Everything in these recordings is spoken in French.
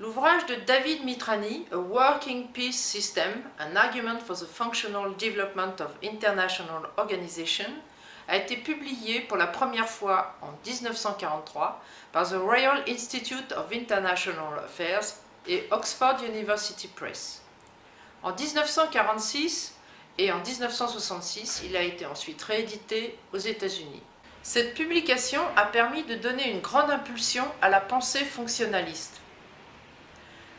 L'ouvrage de David Mitrani, A Working Peace System, An Argument for the Functional Development of International Organization, a été publié pour la première fois en 1943 par The Royal Institute of International Affairs et Oxford University Press. En 1946 et en 1966, il a été ensuite réédité aux États-Unis. Cette publication a permis de donner une grande impulsion à la pensée fonctionnaliste.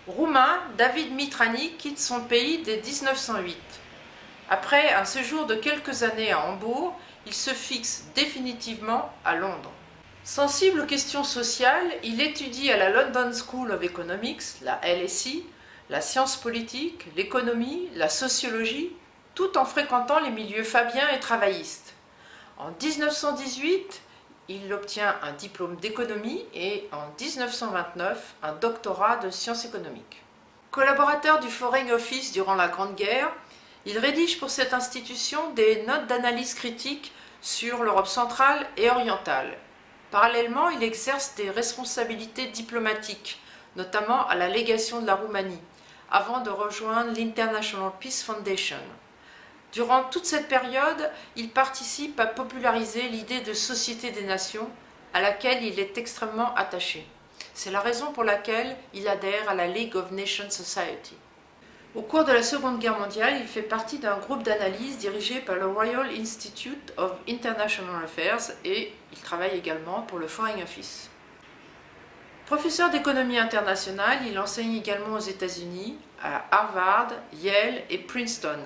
Roumain, David Mitrani quitte son pays dès 1908. Après un séjour de quelques années à Hambourg, il se fixe définitivement à Londres. Sensible aux questions sociales, il étudie à la London School of Economics, la LSE, la science politique, l'économie, la sociologie, tout en fréquentant les milieux fabiens et travaillistes. En 1918, il obtient un diplôme d'économie et en 1929, un doctorat de sciences économiques. Collaborateur du Foreign Office durant la Grande Guerre, il rédige pour cette institution des notes d'analyse critique sur l'Europe centrale et orientale. Parallèlement, il exerce des responsabilités diplomatiques, notamment à la légation de la Roumanie, avant de rejoindre l'International Peace Foundation. Durant toute cette période, il participe à populariser l'idée de Société des Nations, à laquelle il est extrêmement attaché. C'est la raison pour laquelle il adhère à la League of Nations Society. Au cours de la Seconde Guerre mondiale, il fait partie d'un groupe d'analyse dirigé par le Royal Institute of International Affairs et il travaille également pour le Foreign Office. Professeur d'économie internationale, il enseigne également aux États-Unis, à Harvard, Yale et Princeton,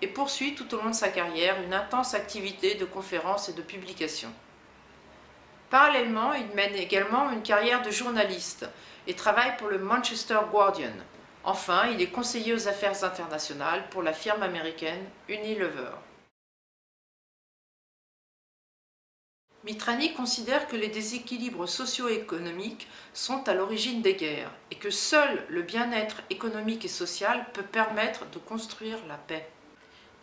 et poursuit tout au long de sa carrière une intense activité de conférences et de publications. Parallèlement, il mène également une carrière de journaliste et travaille pour le Manchester Guardian. Enfin, il est conseiller aux affaires internationales pour la firme américaine Unilever. Mitrani considère que les déséquilibres socio-économiques sont à l'origine des guerres et que seul le bien-être économique et social peut permettre de construire la paix.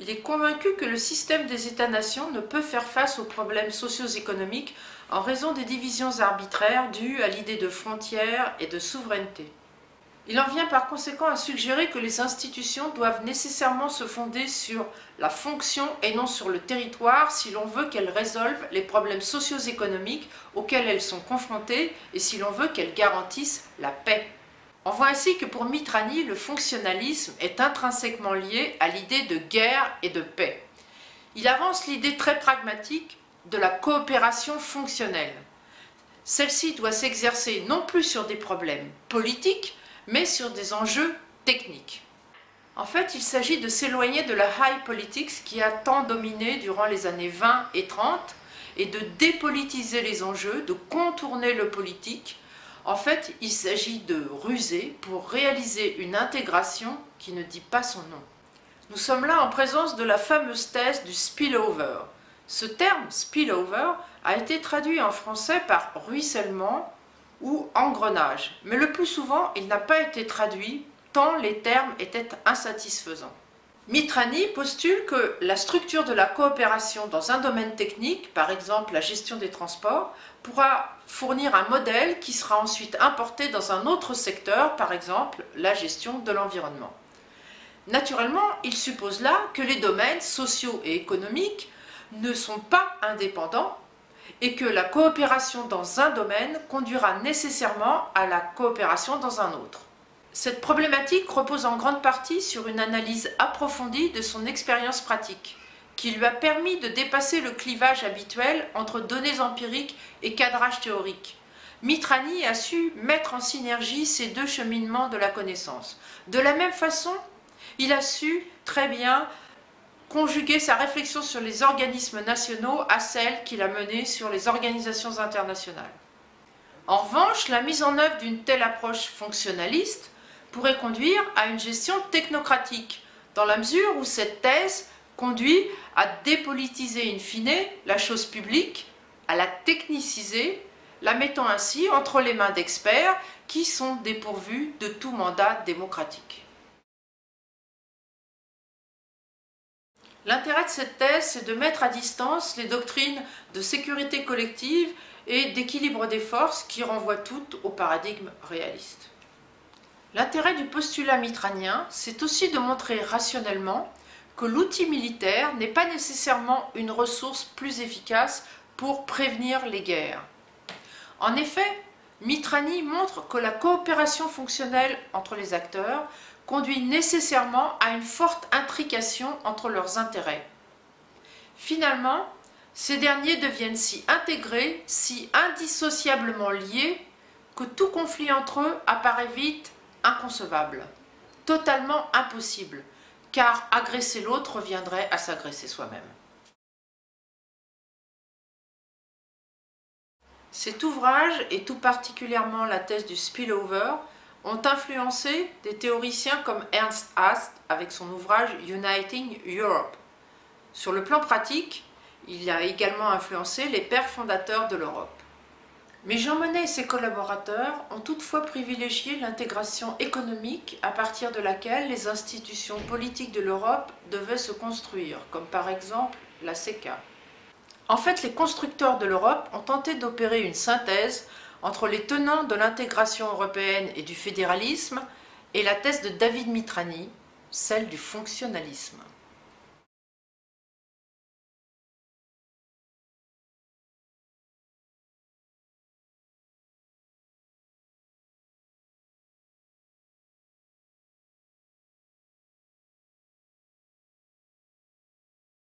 Il est convaincu que le système des États-nations ne peut faire face aux problèmes socio-économiques en raison des divisions arbitraires dues à l'idée de frontières et de souveraineté. Il en vient par conséquent à suggérer que les institutions doivent nécessairement se fonder sur la fonction et non sur le territoire si l'on veut qu'elles résolvent les problèmes socio-économiques auxquels elles sont confrontées et si l'on veut qu'elles garantissent la paix. On voit ainsi que pour Mitrani, le fonctionnalisme est intrinsèquement lié à l'idée de guerre et de paix. Il avance l'idée très pragmatique de la coopération fonctionnelle. Celle-ci doit s'exercer non plus sur des problèmes politiques, mais sur des enjeux techniques. En fait, il s'agit de s'éloigner de la high politics qui a tant dominé durant les années 20 et 30 et de dépolitiser les enjeux, de contourner le politique. En fait, il s'agit de ruser pour réaliser une intégration qui ne dit pas son nom. Nous sommes là en présence de la fameuse thèse du spillover. Ce terme spillover a été traduit en français par ruissellement ou engrenage, mais le plus souvent il n'a pas été traduit tant les termes étaient insatisfaisants. Mitrani postule que la structure de la coopération dans un domaine technique, par exemple la gestion des transports, pourra fournir un modèle qui sera ensuite importé dans un autre secteur, par exemple la gestion de l'environnement. Naturellement, il suppose là que les domaines sociaux et économiques ne sont pas indépendants et que la coopération dans un domaine conduira nécessairement à la coopération dans un autre. Cette problématique repose en grande partie sur une analyse approfondie de son expérience pratique, qui lui a permis de dépasser le clivage habituel entre données empiriques et cadrage théorique. Mitrani a su mettre en synergie ces deux cheminements de la connaissance. De la même façon, il a su très bien conjuguer sa réflexion sur les organismes nationaux à celle qu'il a menée sur les organisations internationales. En revanche, la mise en œuvre d'une telle approche fonctionnaliste pourrait conduire à une gestion technocratique, dans la mesure où cette thèse conduit à dépolitiser in fine la chose publique, à la techniciser, la mettant ainsi entre les mains d'experts qui sont dépourvus de tout mandat démocratique. L'intérêt de cette thèse, c'est de mettre à distance les doctrines de sécurité collective et d'équilibre des forces qui renvoient toutes au paradigme réaliste. L'intérêt du postulat mitranien, c'est aussi de montrer rationnellement que l'outil militaire n'est pas nécessairement une ressource plus efficace pour prévenir les guerres. En effet, Mitrani montre que la coopération fonctionnelle entre les acteurs conduit nécessairement à une forte intrication entre leurs intérêts. Finalement, ces derniers deviennent si intégrés, si indissociablement liés, que tout conflit entre eux apparaît vite inconcevable, totalement impossible, car agresser l'autre reviendrait à s'agresser soi-même. Cet ouvrage, et tout particulièrement la thèse du spillover, ont influencé des théoriciens comme Ernst Haast avec son ouvrage Uniting Europe. Sur le plan pratique, il a également influencé les pères fondateurs de l'Europe. Mais Jean Monnet et ses collaborateurs ont toutefois privilégié l'intégration économique à partir de laquelle les institutions politiques de l'Europe devaient se construire, comme par exemple la CECA. En fait, les constructeurs de l'Europe ont tenté d'opérer une synthèse entre les tenants de l'intégration européenne et du fédéralisme et la thèse de David Mitrani, celle du fonctionnalisme.